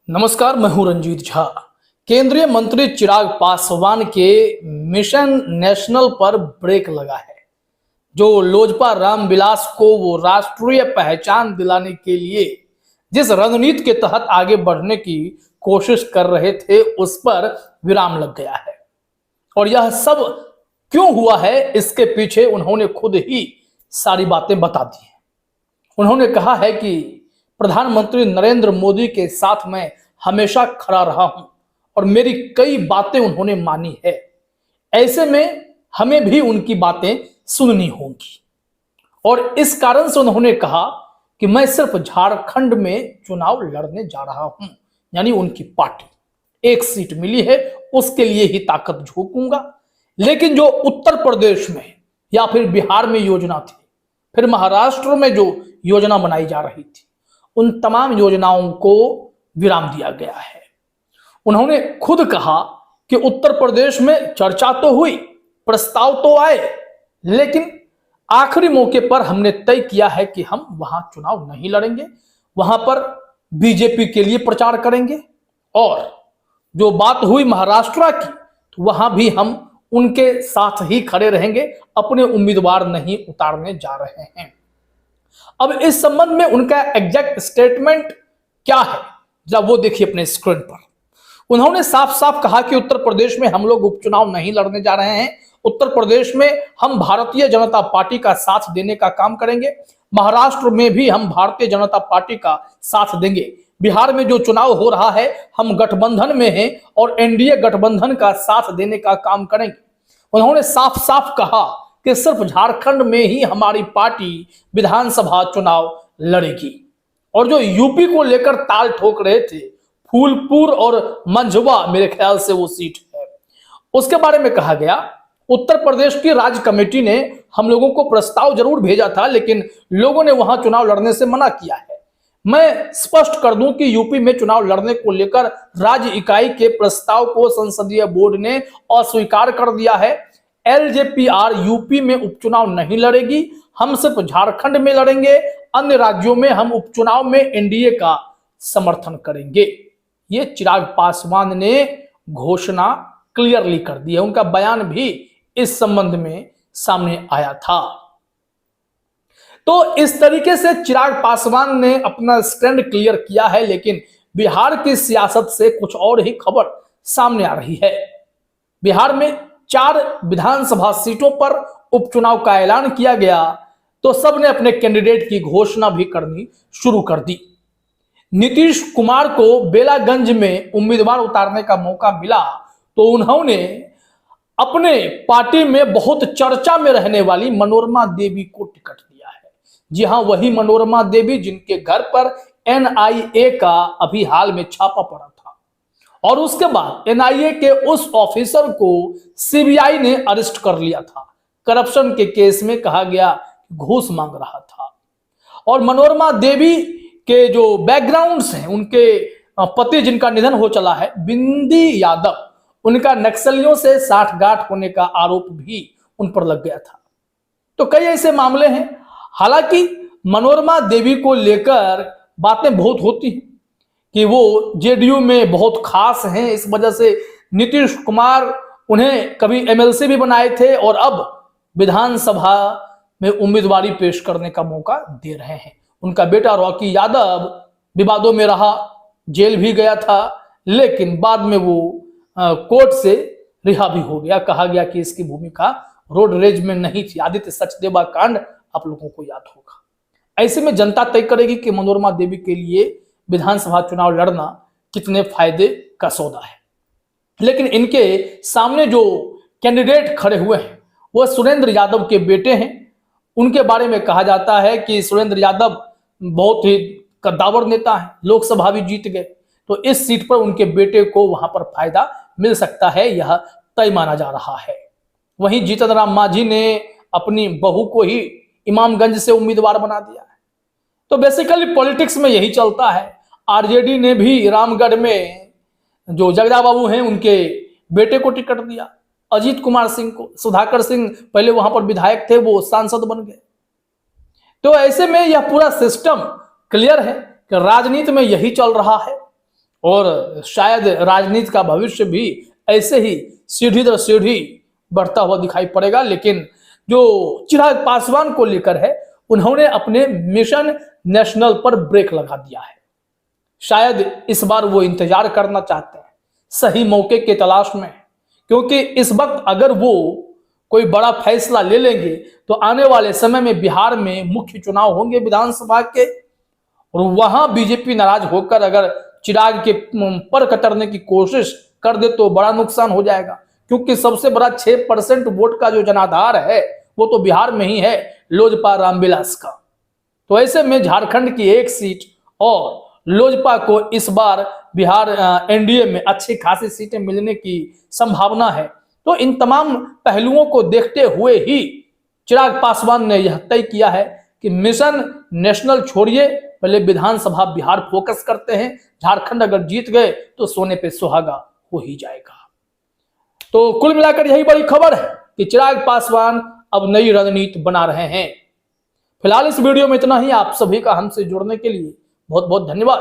नमस्कार, मैं हूं रंजीत झा। केंद्रीय मंत्री चिराग पासवान के मिशन नेशनल पर ब्रेक लगा है। जो लोजपा रामविलास को वो राष्ट्रीय पहचान दिलाने के लिए जिस रणनीति के तहत आगे बढ़ने की कोशिश कर रहे थे, उस पर विराम लग गया है। और यह सब क्यों हुआ है, इसके पीछे उन्होंने खुद ही सारी बातें बता दी हैं। उन्होंने कहा है कि प्रधानमंत्री नरेंद्र मोदी के साथ मैं हमेशा खड़ा रहा हूं और मेरी कई बातें उन्होंने मानी है। ऐसे में हमें भी उनकी बातें सुननी होंगी। और इस कारण से उन्होंने कहा कि मैं सिर्फ झारखंड में चुनाव लड़ने जा रहा हूं, यानी उनकी पार्टी एक सीट मिली है उसके लिए ही ताकत झोंकूंगा। लेकिन जो उत्तर प्रदेश में या फिर बिहार में योजना थी, फिर महाराष्ट्र में जो योजना बनाई जा रही थी, उन तमाम योजनाओं को विराम दिया गया है। उन्होंने खुद कहा कि उत्तर प्रदेश में चर्चा तो हुई, प्रस्ताव तो आए, लेकिन आखिरी मौके पर हमने तय किया है कि हम वहां चुनाव नहीं लड़ेंगे, वहां पर बीजेपी के लिए प्रचार करेंगे। और जो बात हुई महाराष्ट्र की, तो वहां भी हम उनके साथ ही खड़े रहेंगे, अपने उम्मीदवार नहीं उतारने जा रहे हैं। अब इस संबंध में उनका एग्जैक्ट स्टेटमेंट क्या है, जब वो देखिए अपने स्क्रीन पर। उन्होंने साफ साफ कहा कि उत्तर प्रदेश में हम लोग उपचुनाव नहीं लड़ने जा रहे हैं। उत्तर प्रदेश में हम भारतीय जनता पार्टी का साथ देने का काम करेंगे। महाराष्ट्र में भी हम भारतीय जनता पार्टी का साथ देंगे। बिहार में जो चुनाव हो रहा है, हम गठबंधन में हैं और एनडीए गठबंधन का साथ देने का काम करेंगे। उन्होंने साफ साफ कहा कि सिर्फ झारखंड में ही हमारी पार्टी विधानसभा चुनाव लड़ेगी। और जो यूपी को लेकर ताल ठोक रहे थे, फूलपुर और मंझवा, मेरे ख्याल से वो सीट है, उसके बारे में कहा गया उत्तर प्रदेश की राज्य कमेटी ने हम लोगों को प्रस्ताव जरूर भेजा था, लेकिन लोगों ने वहां चुनाव लड़ने से मना किया है। मैं स्पष्ट कर दूं कि यूपी में चुनाव लड़ने को लेकर राज्य इकाई के प्रस्ताव को संसदीय बोर्ड ने अस्वीकार कर दिया है। एलजेपीआर यूपी में उपचुनाव नहीं लड़ेगी, हम सिर्फ झारखंड में लड़ेंगे। अन्य राज्यों में हम उपचुनाव में एनडीए का समर्थन करेंगे। ये चिराग पासवान ने घोषणा क्लियरली कर दी है। उनका बयान भी इस संबंध में सामने आया था। तो इस तरीके से चिराग पासवान ने अपना स्टैंड क्लियर किया है। लेकिन बिहार की सियासत से कुछ और ही खबर सामने आ रही है। बिहार में 4 विधानसभा सीटों पर उपचुनाव का ऐलान किया गया, तो सबने अपने कैंडिडेट की घोषणा भी करनी शुरू कर दी। नीतीश कुमार को बेलागंज में उम्मीदवार उतारने का मौका मिला, तो उन्होंने अपने पार्टी में बहुत चर्चा में रहने वाली मनोरमा देवी को टिकट दिया है। जी हां, वही मनोरमा देवी जिनके घर पर एनआईए का अभी हाल में छापा पड़ा था, और उसके बाद एनआईए के उस ऑफिसर को सीबीआई ने अरेस्ट कर लिया था। करप्शन के केस में कहा गया घूस मांग रहा था। और मनोरमा देवी के जो बैकग्राउंड्स हैं, उनके पति जिनका निधन हो चला है, बिंदी यादव, उनका नक्सलियों से साठगांठ होने का आरोप भी उन पर लग गया था। तो कई ऐसे मामले हैं। हालांकि मनोरमा देवी को लेकर बातें बहुत होती हैं कि वो जेडीयू में बहुत खास हैं, इस वजह से नीतीश कुमार उन्हें कभी एमएलसी भी बनाए थे और अब विधानसभा में उम्मीदवारी पेश करने का मौका दे रहे हैं। उनका बेटा रॉकी यादव विवादों में रहा, जेल भी गया था, लेकिन बाद में वो कोर्ट से रिहा भी हो गया। कहा गया कि इसकी भूमिका रोड रेज में नहीं थी। आदित्य सचदेवा कांड आप लोगों को याद होगा। ऐसे में जनता तय करेगी कि मनोरमा देवी के लिए विधानसभा चुनाव लड़ना कितने फायदे का सौदा है। लेकिन इनके सामने जो कैंडिडेट खड़े हुए हैं, वह सुरेंद्र यादव के बेटे हैं। उनके बारे में कहा जाता है कि सुरेंद्र यादव बहुत ही कद्दावर नेता है, लोकसभा भी जीत गए, तो इस सीट पर उनके बेटे को वहां पर फायदा मिल सकता है, यह तय माना जा रहा है। वहीं जीतन राम मांझी ने अपनी बहू को ही इमामगंज से उम्मीदवार बना दिया है। तो बेसिकली पॉलिटिक्स में यही चलता है। आरजेडी ने भी रामगढ़ में जो जगदा बाबू हैं, उनके बेटे को टिकट दिया। अजीत कुमार सिंह को, सुधाकर सिंह पहले वहां पर विधायक थे, वो सांसद बन गए। तो ऐसे में यह पूरा सिस्टम क्लियर है कि राजनीति में यही चल रहा है। और शायद राजनीति का भविष्य भी ऐसे ही सीढ़ी दर सीढ़ी बढ़ता हुआ दिखाई पड़ेगा। लेकिन जो चिराग पासवान को लेकर है, उन्होंने अपने मिशन नेशनल पर ब्रेक लगा दिया है। शायद इस बार वो इंतजार करना चाहते हैं सही मौके के तलाश में, क्योंकि इस वक्त अगर वो कोई बड़ा फैसला ले लेंगे तो आने वाले समय में बिहार में मुख्य चुनाव होंगे विधानसभा के, और वहां बीजेपी नाराज होकर अगर चिराग के पर कतरने की कोशिश कर दे तो बड़ा नुकसान हो जाएगा, क्योंकि सबसे बड़ा 6% वोट का जो जनाधार है वो तो बिहार में ही है, लोजपा रामविलास का। तो ऐसे में झारखंड की एक सीट और लोजपा को इस बार बिहार एनडीए में अच्छी खासी सीटें मिलने की संभावना है। तो इन तमाम पहलुओं को देखते हुए ही चिराग पासवान ने यह तय किया है कि मिशन नेशनल छोड़िए, पहले विधानसभा बिहार फोकस करते हैं। झारखंड अगर जीत गए तो सोने पे सुहागा हो ही जाएगा। तो कुल मिलाकर यही बड़ी खबर है कि चिराग पासवान अब नई रणनीति बना रहे हैं। फिलहाल इस वीडियो में इतना ही। आप सभी का हमसे जुड़ने के लिए बहुत बहुत धन्यवाद।